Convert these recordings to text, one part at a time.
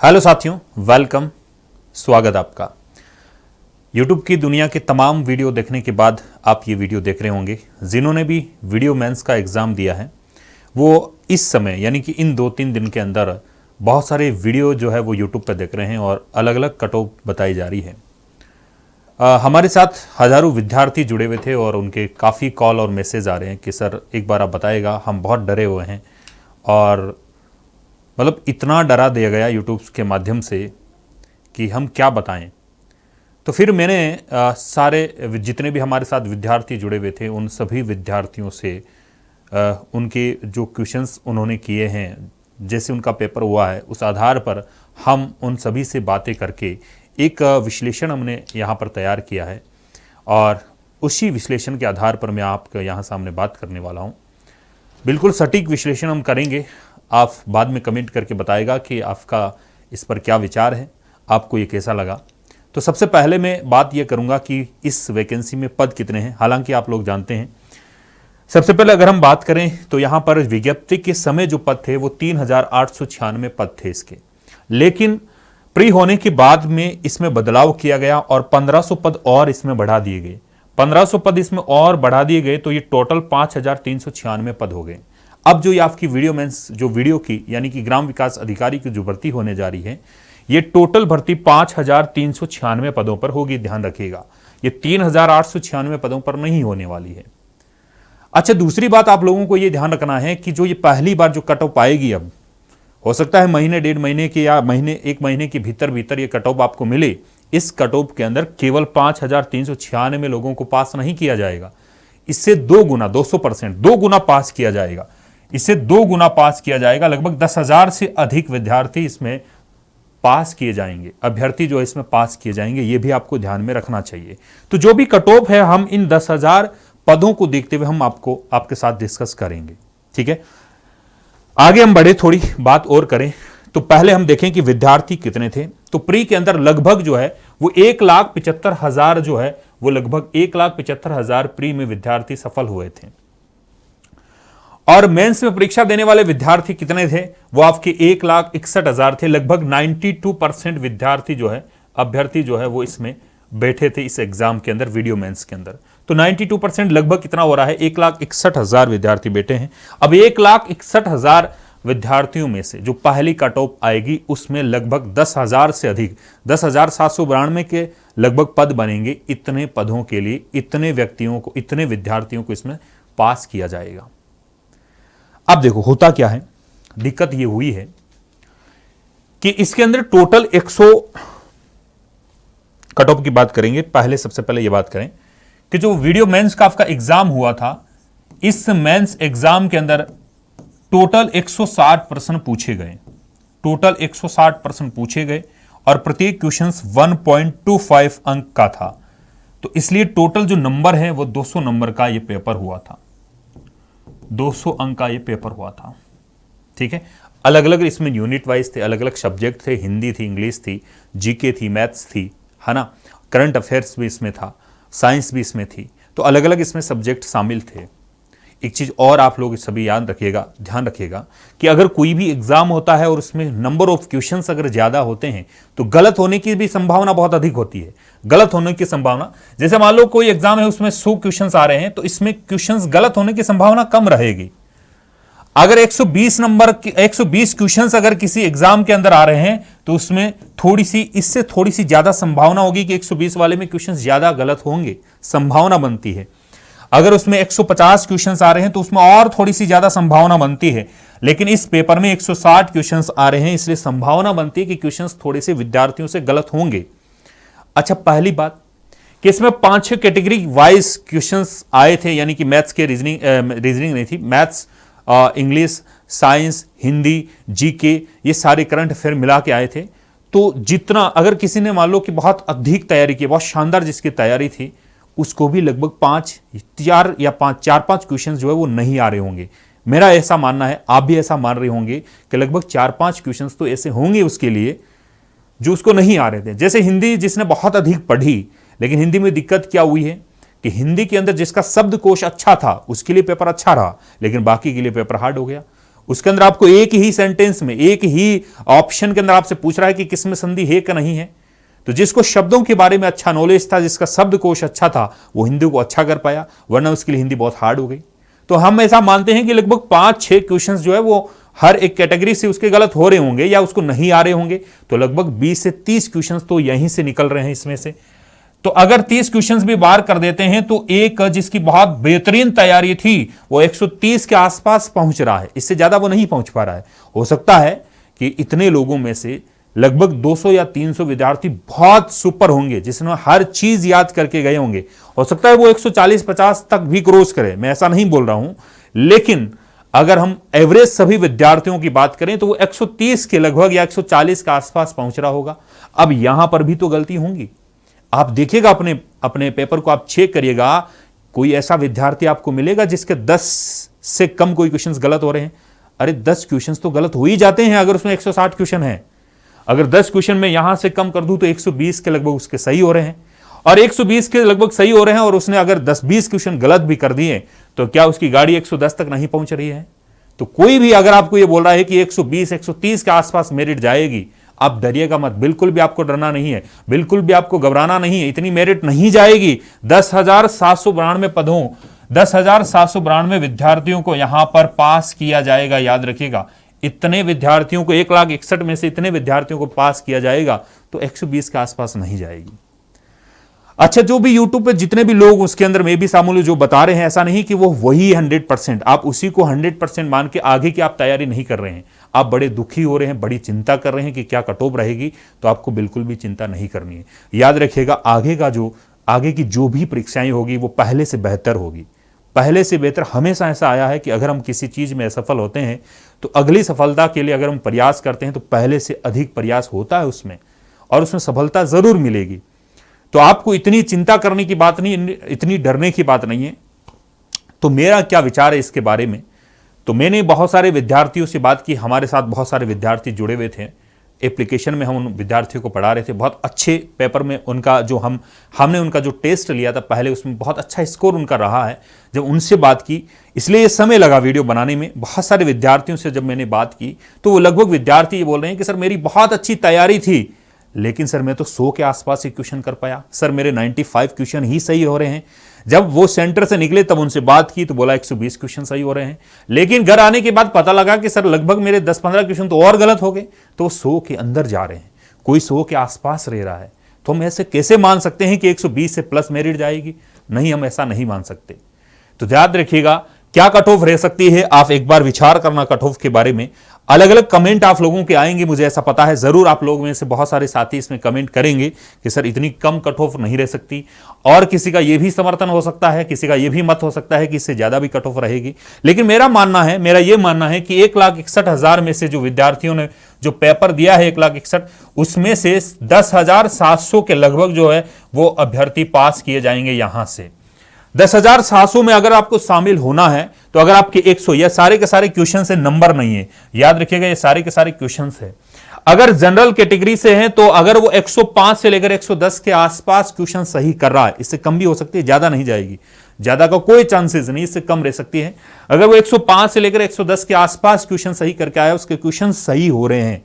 Hello साथियों, welcome. स्वागत आपका। YouTube की दुनिया के तमाम वीडियो देखने के बाद आप ये वीडियो देख रहे होंगे। जिन्होंने भी वीडियो मेंस का एग्ज़ाम दिया है वो इस समय यानी कि इन 2-3 दिन के अंदर बहुत सारे वीडियो जो है वो YouTube पर देख रहे हैं और अलग अलग कट ऑफ बताई जा रही है। हमारे साथ हज़ारों विद्यार्थी जुड़े हुए थे और उनके काफ़ी कॉल और मैसेज आ रहे हैं कि सर एक बार आप बताएगा, हम बहुत डरे हुए हैं। और मतलब इतना डरा दिया गया यूट्यूब के माध्यम से कि हम क्या बताएं। तो फिर मैंने सारे जितने भी हमारे साथ विद्यार्थी जुड़े हुए थे उन सभी विद्यार्थियों से उनके जो क्वेश्चंस उन्होंने किए हैं, जैसे उनका पेपर हुआ है, उस आधार पर हम उन सभी से बातें करके एक विश्लेषण हमने यहाँ पर तैयार किया है और उसी विश्लेषण के आधार पर मैं आपके यहाँ सामने बात करने वाला हूँ। बिल्कुल सटीक विश्लेषण हम करेंगे। आप बाद में कमेंट करके बताएगा कि आपका इस पर क्या विचार है, आपको ये कैसा लगा। तो सबसे पहले मैं बात ये करूंगा कि इस वैकेंसी में पद कितने हैं, हालांकि आप लोग जानते हैं। सबसे पहले अगर हम बात करें तो यहाँ पर विज्ञप्ति के समय जो पद थे वो 3,896 पद थे इसके, लेकिन प्री होने के बाद में इसमें बदलाव किया गया और 1500 पद और इसमें बढ़ा दिए गए। 1500 पद इसमें और बढ़ा दिए गए तो ये टोटल 5,396 पद हो गए। अब जो ये आपकी वीडियो मेंस जो वीडियो की यानी कि ग्राम विकास अधिकारी की जो भर्ती होने जा रही है, ये टोटल भर्ती 5,396 पदों पर होगी। ध्यान रखिएगा, ये 3,896 पदों पर नहीं होने वाली है। अच्छा, दूसरी बात आप लोगों को ये ध्यान रखना है कि जो ये पहली बार जो कट ऑफ आएगी, अब हो सकता है महीने, 1.5 महीने के या एक महीने के भीतर ये कट ऑफ आपको मिले। इस कट ऑफ के अंदर केवल 5,396 लोगों को पास नहीं किया जाएगा, इससे 2 गुना 200% 2 गुना पास किया जाएगा। इससे 2 गुना पास किया जाएगा। लगभग 10,000 से अधिक विद्यार्थी इसमें पास किए जाएंगे, अभ्यर्थी जो इसमें पास किए जाएंगे, ये भी आपको ध्यान में रखना चाहिए। तो जो भी कट ऑफ है, हम इन 10,000 पदों को देखते हुए हम आपके साथ डिस्कस करेंगे। ठीक है, आगे हम बढ़े, थोड़ी बात और करें तो पहले हम देखें कि विद्यार्थी कितने थे। तो प्री के अंदर लगभग जो है वो 1,75,000 जो है वो लगभग 1,75,000 प्री में विद्यार्थी सफल हुए थे। और मेंस में परीक्षा देने वाले विद्यार्थी कितने थे, वो आपके 1,61,000 थे। लगभग 92% विद्यार्थी जो है, अभ्यर्थी जो है वो इसमें बैठे थे इस एग्जाम के अंदर, वीडियो मेंस के अंदर। तो 92% लगभग कितना हो रहा है, 1,61,000 विद्यार्थी बैठे हैं। अब 1,61,000 विद्यार्थियों में से जो पहली कट ऑफ आएगी उसमें लगभग 10,000 से अधिक 10,792 के लगभग पद बनेंगे। इतने पदों के लिए इतने व्यक्तियों को, इतने विद्यार्थियों को इसमें पास किया जाएगा। अब देखो होता क्या है, दिक्कत ये हुई है कि इसके अंदर टोटल 100 कट ऑफ की बात करेंगे। पहले सबसे पहले ये बात करें कि जो वीडियो मेंस का आपका एग्जाम हुआ था, इस मेंस एग्जाम के अंदर टोटल 160 प्रश्न पूछे गए। टोटल 160 प्रश्न पूछे गए और प्रत्येक क्वेश्चन 1.25 अंक का था। तो इसलिए टोटल जो नंबर है वो 200 नंबर का ये पेपर हुआ था। 200 अंक का ये पेपर हुआ था। ठीक है, अलग अलग इसमें यूनिट वाइज थे, अलग अलग सब्जेक्ट थे, हिंदी थी, इंग्लिश थी, जीके थी, मैथ्स थी, है ना, करंट अफेयर्स भी इसमें था, साइंस भी इसमें थी। तो अलग अलग इसमें सब्जेक्ट शामिल थे। एक चीज और आप लोग सभी याद रखिएगा, ध्यान रखिएगा कि अगर कोई भी एग्जाम होता है और उसमें नंबर ऑफ क्वेश्चंस अगर ज्यादा होते हैं तो गलत होने की भी संभावना बहुत अधिक होती है। गलत होने की संभावना, जैसे मान लो कोई एग्जाम है उसमें 100 क्वेश्चंस आ रहे हैं तो इसमें क्वेश्चंस गलत होने की संभावना कम रहेगी। अगर 120 क्वेश्चंस अगर किसी एग्जाम के अंदर आ रहे हैं तो उसमें इससे थोड़ी सी ज्यादा संभावना होगी कि 120 वाले में क्वेश्चंस ज्यादा गलत होंगे, संभावना बनती है। अगर उसमें 150 क्वेश्चंस आ रहे हैं तो उसमें और थोड़ी सी ज्यादा संभावना बनती है। लेकिन इस पेपर में 160 क्वेश्चंस आ रहे हैं, इसलिए संभावना बनती है कि क्वेश्चंस थोड़े से विद्यार्थियों से गलत होंगे। अच्छा, पहली बात कि इसमें 5-6 कैटेगरी वाइज क्वेश्चंस आए थे, यानी कि मैथ्स के रीजनिंग नहीं थी, maths, English, science, Hindi, GK, ये सारे करंट अफेयर मिला के आए थे। तो जितना अगर किसी ने मान लो कि बहुत अधिक तैयारी की, बहुत शानदार जिसकी तैयारी थी, उसको भी लगभग 4-5 क्वेश्चन जो है वो नहीं आ रहे होंगे। मेरा ऐसा मानना है, आप भी ऐसा मान रहे होंगे कि लगभग 4-5 क्वेश्चन तो ऐसे होंगे उसके लिए जो उसको नहीं आ रहे थे। जैसे हिंदी, जिसने बहुत अधिक पढ़ी, लेकिन हिंदी में दिक्कत क्या हुई है कि हिंदी के अंदर जिसका शब्दकोश अच्छा था उसके लिए पेपर अच्छा रहा, लेकिन बाकी के लिए पेपर हार्ड हो गया। उसके अंदर आपको एक ही सेंटेंस में, एक ही ऑप्शन के अंदर आपसे पूछ रहा है कि किसमें संधि है कि नहीं है। तो जिसको शब्दों के बारे में अच्छा नॉलेज था, जिसका शब्दकोश अच्छा था, वो हिंदी को अच्छा कर पाया, वरना उसके लिए हिंदी बहुत हार्ड हो गई। तो हम ऐसा मानते हैं कि लगभग 5-6 क्वेश्चंस जो है वो हर एक कैटेगरी से उसके गलत हो रहे होंगे या उसको नहीं आ रहे होंगे। तो लगभग 20 से 30 क्वेश्चंस तो यहीं से निकल रहे हैं इसमें से। तो अगर 30 क्वेश्चंस भी बार कर देते हैं तो एक जिसकी बहुत बेहतरीन तैयारी थी वो 130 के आसपास पहुंच रहा है, इससे ज्यादा वो नहीं पहुंच पा रहा है। हो सकता है कि इतने लोगों में से लगभग 200 या 300 विद्यार्थी बहुत सुपर होंगे, जिसने हर चीज याद करके गए होंगे। हो सकता है वो 140-50 तक भी क्रॉस करे, मैं ऐसा नहीं बोल रहा हूं, लेकिन अगर हम एवरेज सभी विद्यार्थियों की बात करें तो वो 130 के लगभग या 140 के आसपास पहुंच रहा होगा। अब यहां पर भी तो गलती होंगी। आप देखिएगा, अपने अपने पेपर को आप चेक करिएगा, कोई ऐसा विद्यार्थी आपको मिलेगा जिसके 10 से कम कोई क्वेश्चंस गलत हो रहे हैं। अरे 10 क्वेश्चंस तो गलत हो ही जाते हैं अगर उसमें 160 क्वेश्चन है। अगर 10 क्वेश्चन में यहां से कम कर दूं तो 120 के लगभग उसके सही हो रहे हैं, और 120 के लगभग सही हो रहे हैं, और उसने अगर 10-20 क्वेश्चन गलत भी कर दिए तो क्या उसकी गाड़ी 110 तक नहीं पहुंच रही है? तो कोई भी अगर आपको यह बोल रहा है कि 120-130 के आसपास मेरिट जाएगी, आप डरिएगा मत, बिल्कुल भी आपको डरना नहीं है, बिल्कुल भी आपको घबराना नहीं है। इतनी मेरिट नहीं जाएगी। 10,792 पदों, 10,792 विद्यार्थियों को यहां पर पास किया जाएगा। याद रखिएगा, इतने विद्यार्थियों को, 1,61,000 में से इतने विद्यार्थियों को पास किया जाएगा, तो 120 के आसपास नहीं जाएगी। अच्छा, जो भी यूट्यूब पे जितने भी लोग उसके अंदर में भी शामिल जो बता रहे हैं, ऐसा नहीं कि वो वही 100%, आप उसी को 100% मान के आगे की आप तैयारी नहीं कर रहे हैं। आप बड़े दुखी हो रहे हैं, बड़ी चिंता कर रहे हैं कि क्या कट ऑफ रहेगी, तो आपको बिल्कुल भी चिंता नहीं करनी है। याद रखिएगा, आगे की जो भी परीक्षाएं होगी वो पहले से बेहतर होगी। पहले से बेहतर हमेशा ऐसा आया है कि अगर हम किसी चीज में असफल होते हैं तो अगली सफलता के लिए अगर हम प्रयास करते हैं तो पहले से अधिक प्रयास होता है उसमें, और उसमें सफलता जरूर मिलेगी। तो आपको इतनी चिंता करने की बात नहीं, इतनी डरने की बात नहीं है। तो मेरा क्या विचार है इसके बारे में, तो मैंने बहुत सारे विद्यार्थियों से बात की, हमारे साथ बहुत सारे विद्यार्थी जुड़े हुए थे। एप्लीकेशन में हम उन विद्यार्थियों को पढ़ा रहे थे, बहुत अच्छे पेपर में उनका जो हमने उनका जो टेस्ट लिया था पहले, उसमें बहुत अच्छा स्कोर उनका रहा है। जब उनसे बात की, इसलिए ये समय लगा वीडियो बनाने में। बहुत सारे विद्यार्थियों से जब मैंने बात की तो वो लगभग विद्यार्थी ये बोल रहे हैं कि सर मेरी बहुत अच्छी तैयारी थी, लेकिन सर मैं तो 100 के आसपास ही क्वेश्चन कर पाया, सर मेरे 95 क्वेश्चन ही सही हो रहे हैं। जब वो सेंटर से निकले तब उनसे बात की तो बोला 120 क्वेश्चन सही हो रहे हैं, लेकिन घर आने के बाद पता लगा कि सर लगभग मेरे 10-15 क्वेश्चन तो और गलत हो गए, तो 100 के अंदर जा रहे हैं, कोई 100 के आसपास रह रहा है। तो हम ऐसे कैसे मान सकते हैं कि 120 से प्लस मेरिट जाएगी? नहीं, हम ऐसा नहीं मान सकते। तो याद रखिएगा, क्या कट ऑफ रह सकती है, आप एक बार विचार करना कट ऑफ के बारे में। अलग अलग कमेंट आप लोगों के आएंगे, मुझे ऐसा पता है, जरूर आप लोगों में से बहुत सारे साथी इसमें कमेंट करेंगे कि सर इतनी कम कट ऑफ नहीं रह सकती, और किसी का यह भी समर्थन हो सकता है, किसी का यह भी मत हो सकता है कि इससे ज्यादा भी कट ऑफ रहेगी। लेकिन मेरा यह मानना है कि 1,61,000 में से जो विद्यार्थियों ने जो पेपर दिया है 1,61,000, उसमें से 10,700 के लगभग जो है वो अभ्यर्थी पास किए जाएंगे। यहां से 10,700 में अगर आपको शामिल होना है तो अगर आपके 100, यह सारे के सारे क्वेश्चन से नंबर नहीं है, याद रखिएगा, ये सारे के सारे क्वेश्चन है। अगर जनरल कैटेगरी से हैं तो अगर वो 105 से लेकर 110 के आसपास क्वेश्चन सही कर रहा है, इससे कम भी हो सकती है, ज्यादा नहीं जाएगी, ज्यादा का कोई चांसेस नहीं, इससे कम रह सकती है। अगर वो 105 से लेकर 110 के आसपास क्वेश्चन सही करके आया, उसके क्वेश्चन सही हो रहे हैं,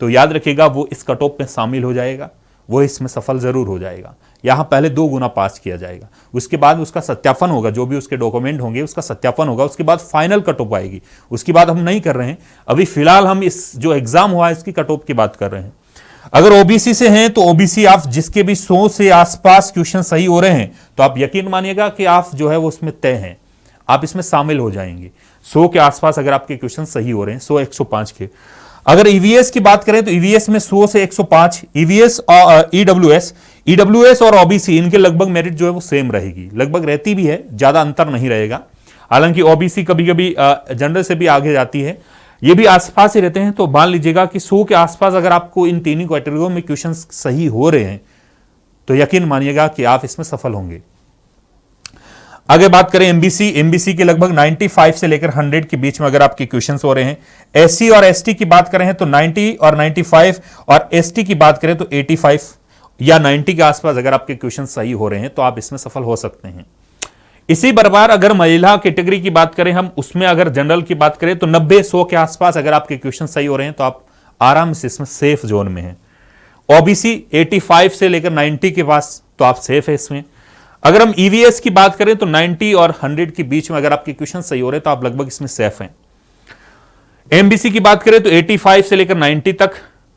तो याद रखिएगा वो इस कट ऑफ में शामिल हो जाएगा, वो इसमें सफल जरूर हो जाएगा। यहां पहले 2 गुना पास किया जाएगा, उसके बाद उसका सत्यापन होगा, जो भी उसके डॉक्यूमेंट होंगे उसका सत्यापन होगा, उसके बाद फाइनल कट ऑफ आएगी। उसकी बात हम नहीं कर रहे हैं अभी, फिलहाल हम इस जो एग्जाम हुआ है इसकी कट ऑफ की बात कर रहे हैं। अगर ओबीसी से हैं तो ओबीसी आप जिसके भी 100 से आसपास क्वेश्चन सही हो रहे हैं, तो आप यकीन मानिएगा कि आप जो है वो उसमें तय हैं, आप इसमें शामिल हो जाएंगे। 100 के आसपास अगर आपके क्वेश्चन सही हो रहे हैं, 100-105 के। अगर ईवीएस की बात करें तो ईवीएस में 100 से 105, ईवीएस और ईडब्ल्यूएस और ओबीसी, इनके लगभग मेरिट जो है वो सेम रहेगी, लगभग रहती भी है, ज्यादा अंतर नहीं रहेगा। हालांकि ओबीसी कभी कभी जनरल से भी आगे जाती है, ये भी आसपास ही रहते हैं। तो मान लीजिएगा कि 100 के आसपास अगर आपको इन तीनों कैटेगरियों में क्वेश्चन सही हो रहे हैं तो यकीन मानिएगा कि आप इसमें सफल होंगे। आगे बात करें एमबीसी के लगभग 95 से लेकर 100 के बीच में अगर आपके क्वेश्चंस हो रहे हैं। एससी और एसटी की बात करें तो 90 और 95, और एसटी की बात करें तो 85 या 90 के आसपास अगर आपके क्वेश्चन सही हो रहे हैं तो आप इसमें सफल हो सकते हैं। इसी प्रकार अगर महिला कैटेगरी की बात करें हम, उसमें अगर जनरल की बात करें तो 90-100 के आसपास अगर आपके क्वेश्चन सही हो रहे हैं तो आप आराम से इसमें सेफ जोन में हैं। ओबीसी 85 से लेकर 90 के पास तो आप सेफ है इसमें। अगर हम ईवीएस की बात करें तो 90 और 100 के बीच में अगर आपके क्वेश्चन सही हो रहे हैं तो आप लगभग इसमें सेफ हैं। एमबीसी की बात करें तो 85 से लेकर 90 तक।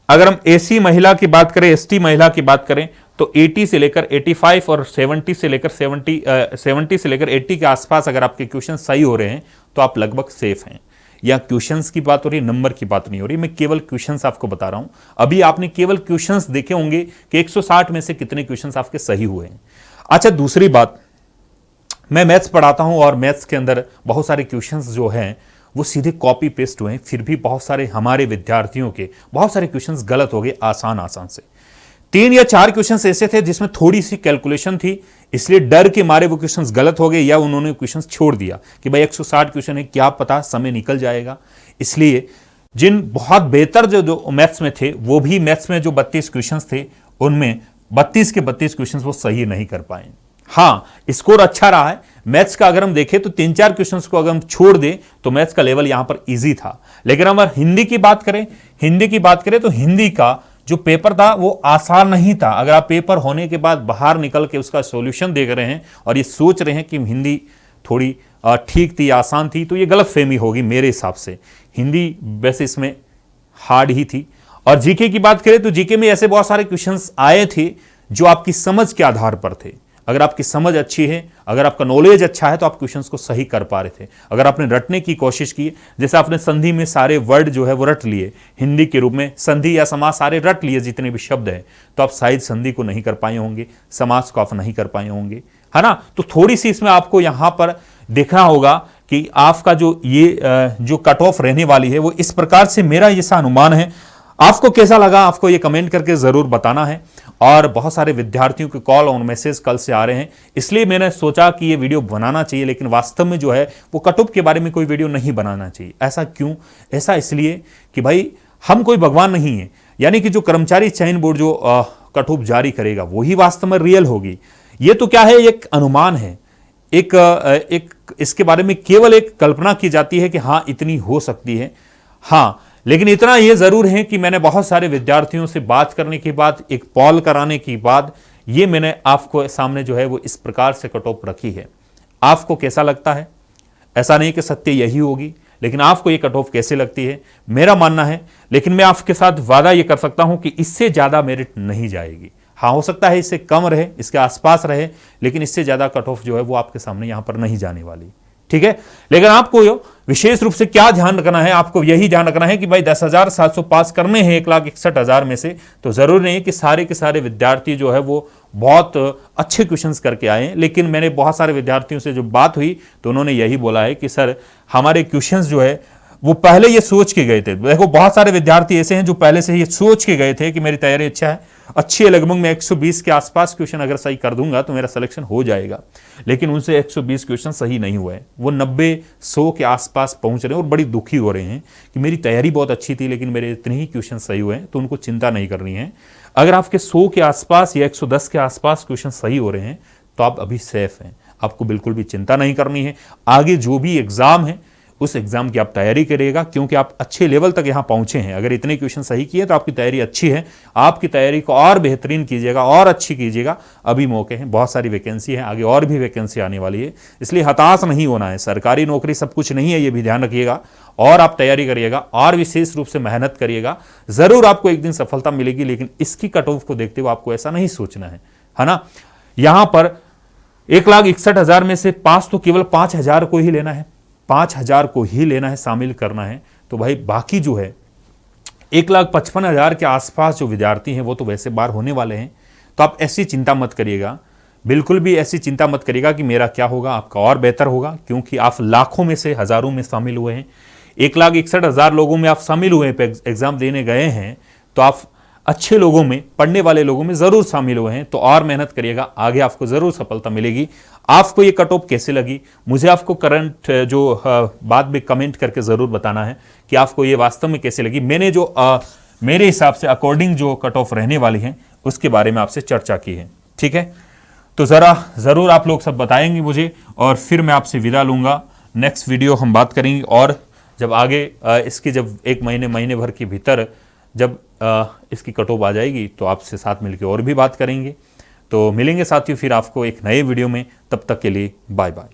अगर हम एसी महिला की बात करें, एसटी महिला की बात करें तो 80 से लेकर 85 और 70 से लेकर 70 से लेकर 80 के आसपास अगर आपके क्वेश्चन सही हो रहे हैं तो आप लगभग सेफ हैं। या क्वेश्चंस की बात हो रही है, नंबर की बात नहीं हो रही, मैं केवल क्वेश्चंस आपको बता रहा हूं। अभी आपने केवल क्वेश्चंस देखे होंगे कि 160 में से कितने क्वेश्चंस आपके सही हुए हैं। अच्छा, दूसरी बात, मैं मैथ्स पढ़ाता हूं और मैथ्स के अंदर बहुत सारे क्वेश्चंस जो हैं वो सीधे कॉपी पेस्ट हुए हैं, फिर भी बहुत सारे हमारे विद्यार्थियों के बहुत सारे क्वेश्चंस गलत हो गए आसान से। 3 या 4 क्वेश्चंस ऐसे थे जिसमें थोड़ी सी कैलकुलेशन थी, इसलिए डर के मारे वो क्वेश्चंस गलत हो गए या उन्होंने क्वेश्चंस छोड़ दिया कि भाई 160 क्वेश्चन है, क्या पता समय निकल जाएगा। इसलिए जिन बहुत बेहतर जो मैथ्स में थे, वो भी मैथ्स में जो 32 क्वेश्चंस थे उनमें 32 के 32 क्वेश्चंस वो सही नहीं कर पाए। हाँ, स्कोर अच्छा रहा है मैथ्स का। अगर हम देखें तो 3-4 क्वेश्चंस को अगर हम छोड़ दें तो मैथ्स का लेवल यहां पर इजी था। लेकिन अगर हिंदी की बात करें तो हिंदी का जो पेपर था वो आसान नहीं था। अगर आप पेपर होने के बाद बाहर निकल के उसका सॉल्यूशन देख रहे हैं और ये सोच रहे हैं कि हिंदी थोड़ी ठीक थी, आसान थी, तो ये गलतफहमी होगी मेरे हिसाब से। हिंदी वैसे इसमें हार्ड ही थी। और जीके की बात करें तो जीके में ऐसे बहुत सारे क्वेश्चंस आए थे जो आपकी समझ के आधार पर थे। अगर आपकी समझ अच्छी है, अगर आपका नॉलेज अच्छा है तो आप क्वेश्चंस को सही कर पा रहे थे। अगर आपने रटने की कोशिश की, जैसे आपने संधि में सारे वर्ड जो है वो रट लिए, हिंदी के रूप में संधि या समास सारे रट लिए जितने भी शब्द हैं, तो आप शायद संधि को नहीं कर पाए होंगे, समास को आप नहीं कर पाए होंगे, है ना। तो थोड़ी सी इसमें आपको यहां पर देखना होगा कि आपका जो कट ऑफ रहने वाली है वो इस प्रकार से, मेरा ऐसा अनुमान है। आपको कैसा लगा, आपको ये कमेंट करके जरूर बताना है। और बहुत सारे विद्यार्थियों के कॉल और मैसेज कल से आ रहे हैं, इसलिए मैंने सोचा कि ये वीडियो बनाना चाहिए, लेकिन वास्तव में जो है वो कट ऑफ के बारे में कोई वीडियो नहीं बनाना चाहिए। ऐसा क्यों? ऐसा इसलिए कि भाई हम कोई भगवान नहीं है, यानी कि जो कर्मचारी चयन बोर्ड जो कट ऑफ जारी करेगा वही वास्तव में रियल होगी। ये तो क्या है, एक अनुमान है, एक इसके बारे में केवल एक कल्पना की जाती है कि हाँ इतनी हो सकती है। हाँ, लेकिन इतना यह जरूर है कि मैंने बहुत सारे विद्यार्थियों से बात करने के बाद, एक पॉल कराने के बाद, ये मैंने आपको सामने जो है वो इस प्रकार से कट ऑफ रखी है। आपको कैसा लगता है? ऐसा नहीं कि सत्य यही होगी, लेकिन आपको ये कट ऑफ कैसे लगती है? मेरा मानना है, लेकिन मैं आपके साथ वादा ये कर सकता हूं कि इससे ज्यादा मेरिट नहीं जाएगी। हाँ, हो सकता है इससे कम रहे, इसके आसपास रहे, लेकिन इससे ज्यादा कट ऑफ जो है वो आपके सामने यहां पर नहीं जाने वाली। ठीक है, लेकिन आपको विशेष रूप से क्या ध्यान रखना है? आपको यही ध्यान रखना है कि भाई 10,700 पास करने हैं 1,61,000 में से, तो जरूर नहीं है कि सारे के सारे विद्यार्थी जो है वो बहुत अच्छे क्वेश्चंस करके आए हैं। लेकिन मैंने बहुत सारे विद्यार्थियों से जो बात हुई तो उन्होंने यही बोला है कि सर हमारे क्वेश्चंस जो है वो पहले ये सोच के गए थे। देखो, बहुत सारे विद्यार्थी ऐसे हैं जो पहले से ही सोच के गए थे कि मेरी तैयारी अच्छी है, लगभग मैं 120 के आसपास क्वेश्चन अगर सही कर दूंगा तो मेरा सिलेक्शन हो जाएगा। लेकिन उनसे 120 क्वेश्चन सही नहीं हुए, वो 90-100 के आसपास पहुंच रहे हैं और बड़ी दुखी हो रहे हैं कि मेरी तैयारी बहुत अच्छी थी लेकिन मेरे इतने ही क्वेश्चन सही हुए हैं। तो उनको चिंता नहीं करनी है। अगर आपके 100 के आसपास या 110 के आसपास क्वेश्चन सही हो रहे हैं तो आप अभी सेफ हैं, आपको बिल्कुल भी चिंता नहीं करनी है। आगे जो भी एग्जाम है उस एग्जाम की आप तैयारी करिएगा, क्योंकि आप अच्छे लेवल तक यहां पहुंचे हैं। अगर इतने क्वेश्चन सही किए तो आपकी तैयारी अच्छी है। आपकी तैयारी को और बेहतरीन कीजिएगा और अच्छी कीजिएगा। अभी मौके हैं, बहुत सारी वैकेंसी है, आगे और भी वैकेंसी आने वाली है, इसलिए हताश नहीं होना है। सरकारी नौकरी सब कुछ नहीं है, ये भी ध्यान रखिएगा। और आप तैयारी करिएगा और विशेष रूप से मेहनत करिएगा, जरूर आपको एक दिन सफलता मिलेगी। लेकिन इसकी कट ऑफ को देखते हुए आपको ऐसा नहीं सोचना है ना। यहां पर 1,61,000 में से पास तो केवल 5,000 को ही लेना है, 5,000 को ही लेना है, शामिल करना है। तो भाई बाकी जो है 1,55,000 के आसपास जो विद्यार्थी हैं वो तो वैसे बाहर होने वाले हैं। तो आप ऐसी चिंता मत करिएगा, बिल्कुल भी ऐसी चिंता मत करिएगा कि मेरा क्या होगा, आपका और बेहतर होगा, क्योंकि आप लाखों में से हजारों में शामिल हुए हैं। 1,61,000 लोगों में आप शामिल हुए हैं, एग्जाम देने गए हैं, तो आप अच्छे लोगों में, पढ़ने वाले लोगों में जरूर शामिल हुए हैं। तो और मेहनत करिएगा, आगे आपको जरूर सफलता मिलेगी। आपको ये कट ऑफ कैसे लगी, मुझे आपको करंट जो बाद में कमेंट करके जरूर बताना है कि आपको ये वास्तव में कैसे लगी। मैंने जो मेरे हिसाब से अकॉर्डिंग जो कट ऑफ रहने वाली है उसके बारे में आपसे चर्चा की है। ठीक है, तो ज़रूर आप लोग सब बताएंगे मुझे, और फिर मैं आपसे विदा लूँगा। नेक्स्ट वीडियो हम बात करेंगे, और जब आगे इसकी जब एक महीने भर के भीतर जब इसकी कट ऑफ आ जाएगी तो आपसे साथ मिलकर और भी बात करेंगे। तो मिलेंगे साथियों फिर आपको एक नए वीडियो में, तब तक के लिए बाय बाय।